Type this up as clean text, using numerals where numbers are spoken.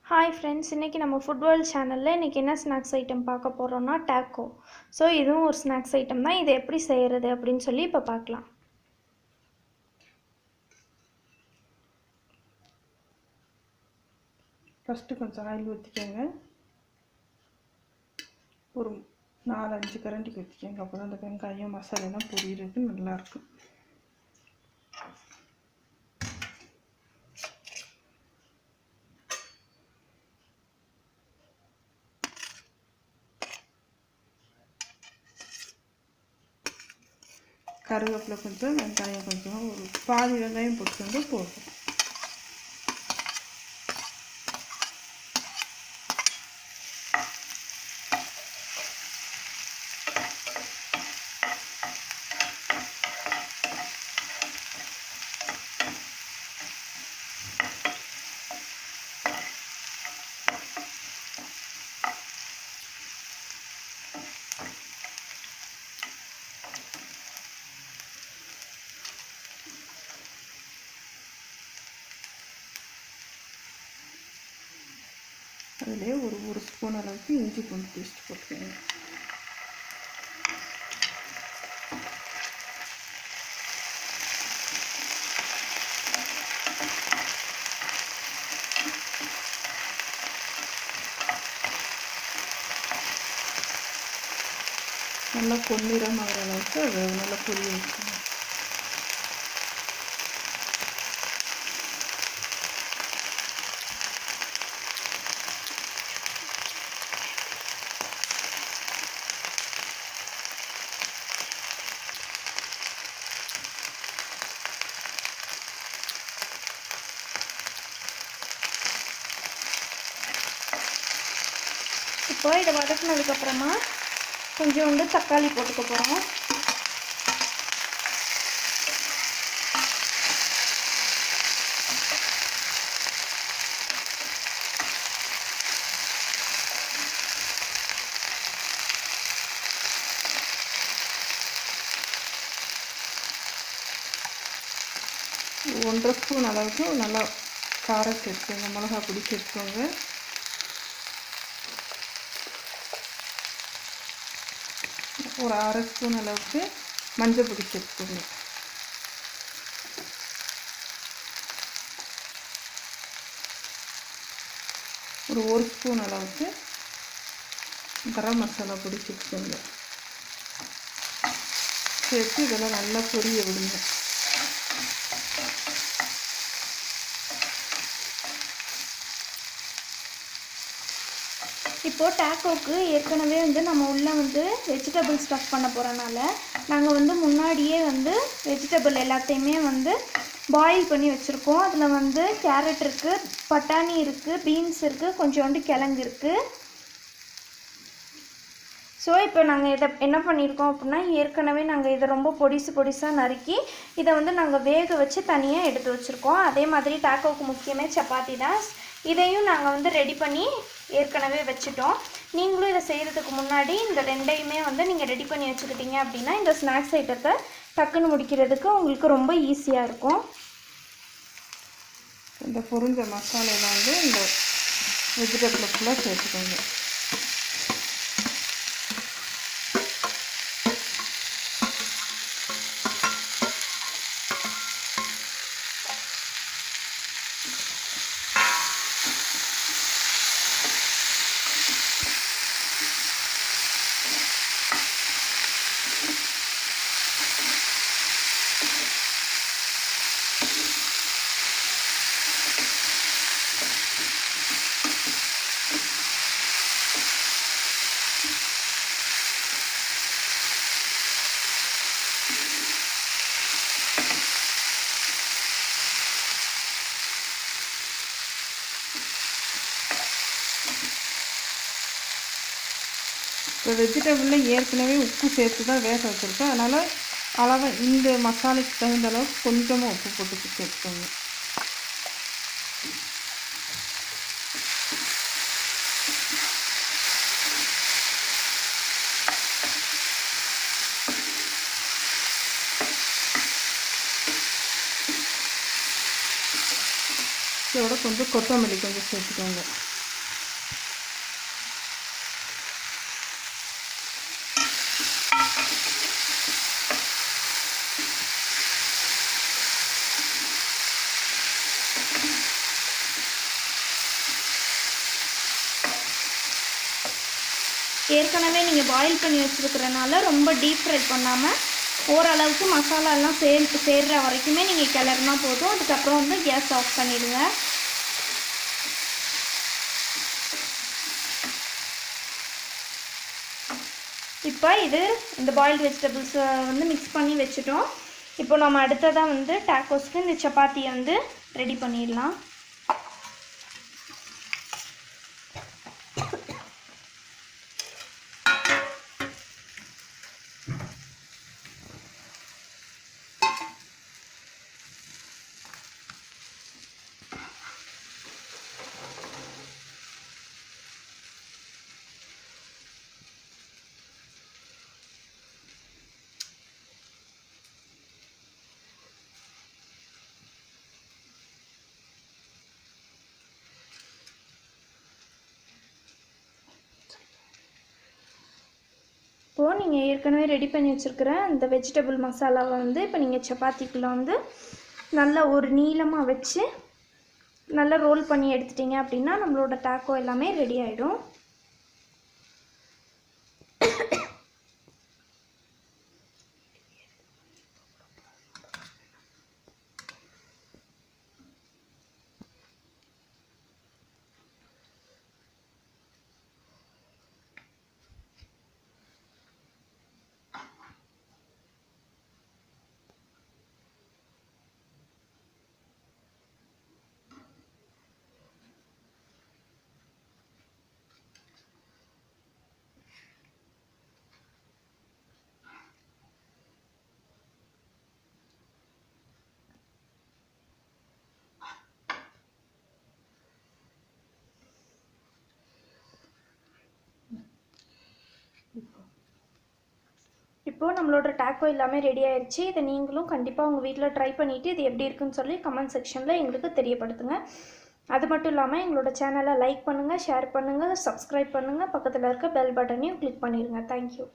Hi friends, இன்றைக்கி நம்ம food world சேனலில் இன்றைக்கி என்ன ஸ்நாக்ஸ் ஐட்டம் பார்க்க போகிறோன்னா டேக்கோ. ஸோ இதுவும் ஒரு ஸ்நாக்ஸ் ஐட்டம் தான். இதை எப்படி செய்கிறது அப்படின்னு சொல்லி இப்போ பார்க்கலாம். ஃபஸ்ட்டு கொஞ்சம் ஆயில் ஊற்றிக்கோங்க. ஒரு 4-5 கரண்டிக்கு ஊற்றிக்கோங்க. அப்போ தான் அந்த வெங்காயம் மசாலெல்லாம் பொரியறதுக்கு நல்லாயிருக்கும். கருவேப்பிலை கொஞ்சம், வெங்காயம் கொஞ்சம், ஒரு பாதி வெங்காயம் போட்டுக்கோங்க போதும். அதிலே ஒரு ஸ்பூன் அளவுக்கு இஞ்சி பூண்டு பேஸ்ட் போட்டுக்கோங்க. நல்லா பொன்னிறம் ஆகிற அளவுக்கு அதை நல்லா பொரிய வச்சுக்கணும். இப்போ இதை வதக்குனதுக்கப்புறமா கொஞ்சோண்டு தக்காளி போட்டுக்க போகிறோம். ஒன்றரை ஸ்பூன் அளவுக்கு நல்லா காரம் சேர்த்துக்கோங்க. மிளகா பொடி சேர்த்துக்கோங்க. ஒரு அரை ஸ்பூன் அளவுக்கு மஞ்சள் பொடி சேர்த்துக்கோங்க. ஒரு ஸ்பூன் அளவுக்கு கரம் மசாலா பொடி சேர்த்துக்கோங்க. சேர்த்து இதெல்லாம் நல்லா பொரிய விடுங்க. இப்போது டேக்கோவுக்கு ஏற்கனவே நம்ம உள்ளே வெஜிடபிள் ஸ்டஃப் பண்ண போகிறனால நாங்கள் முன்னாடியே வெஜிடபிள் எல்லாத்தையுமே பாயில் பண்ணி வச்சுருக்கோம். அதில் கேரட் இருக்குது, பட்டாணி இருக்குது, பீன்ஸ் இருக்குது, கொஞ்சோண்டு கிழங்கு இருக்குது. ஸோ இப்போ நாங்கள் இதை என்ன பண்ணியிருக்கோம் அப்படின்னா, ஏற்கனவே நாங்கள் இதை ரொம்ப பொடிசாக நறுக்கி இதை நாங்கள் வேக வச்சு தனியாக எடுத்து வச்சுருக்கோம். அதே மாதிரி டேக்கோவுக்கு முக்கியமே சப்பாத்தி தான். இதையும் நாங்கள் ரெடி பண்ணி ஏற்கனவே வச்சுட்டோம். நீங்களும் இதை செய்கிறதுக்கு முன்னாடி இந்த ரெண்டையுமே நீங்கள் ரெடி பண்ணி வச்சுக்கிட்டீங்க அப்படின்னா இந்த ஸ்நாக்ஸ் ஐட்டத்தை டக்குன்னு முடிக்கிறதுக்கு உங்களுக்கு ரொம்ப ஈஸியாக இருக்கும். இந்த பொரிஞ்ச மசாலையெல்லாம் இந்த வெஜிடபிள் ஃபுல்லாக சேர்த்துக்கோங்க. இப்போ வெஜிடபிளில் ஏற்கனவே உப்பு சேர்த்து தான் வேக வச்சுருக்கோம். அதனால் அளவாக இந்த மசாலைக்கு தகுந்த அளவுக்கு கொஞ்சமாக உப்பு போட்டு சேர்த்துக்கோங்க. இதோட கொஞ்சம் கொத்தமல்லி கொஞ்சம் சேர்த்துக்கோங்க. ஏற்கனவே நீங்கள் பாயில் பண்ணி வச்சுருக்கிறனால ரொம்ப டீப் ஃப்ரை பண்ணாமல் ஓரளவுக்கு மசாலா எல்லாம் சேர்ற வரைக்குமே நீங்கள் கிளறினா போதும். அதுக்கப்புறம் வந்து கேஸ் ஆஃப் பண்ணிவிடுங்க. இப்போ இந்த பாயில்டு வெஜிடபிள்ஸை வந்து மிக்ஸ் பண்ணி வச்சுட்டோம். இப்போ நம்ம அடுத்ததாக வந்து டாக்கோஸ்க்கு இந்த சப்பாத்தியை வந்து ரெடி பண்ணிடலாம். இப்போது நீங்கள் ஏற்கனவே ரெடி பண்ணி வச்சுருக்கிற இந்த வெஜிடபிள் மசாலாவை வந்து இப்போ நீங்கள் சப்பாத்திக்குள்ளே வந்து நல்லா ஒரு நீளமாக வச்சு நல்லா ரோல் பண்ணி எடுத்துட்டிங்க அப்படின்னா நம்மளோட டாக்கோ எல்லாமே ரெடி ஆகிடும். இப்போது நம்மளோட டாக்கோ எல்லாமே ரெடி ஆயிடுச்சு. இதை நீங்களும் கண்டிப்பாக உங்கள் வீட்டில் ட்ரை பண்ணிவிட்டு இது எப்படி இருக்குன்னு சொல்லி கமெண்ட் செக்ஷனில் எங்களுக்கு தெரியப்படுத்துங்க. அது மட்டும் இல்லாமல் எங்களோட சேனலை லைக் பண்ணுங்கள், ஷேர் பண்ணுங்கள், சப்ஸ்கிரைப் பண்ணுங்கள், பக்கத்தில் இருக்க பெல் பட்டனையும் கிளிக் பண்ணிடுங்க. தேங்க்யூ.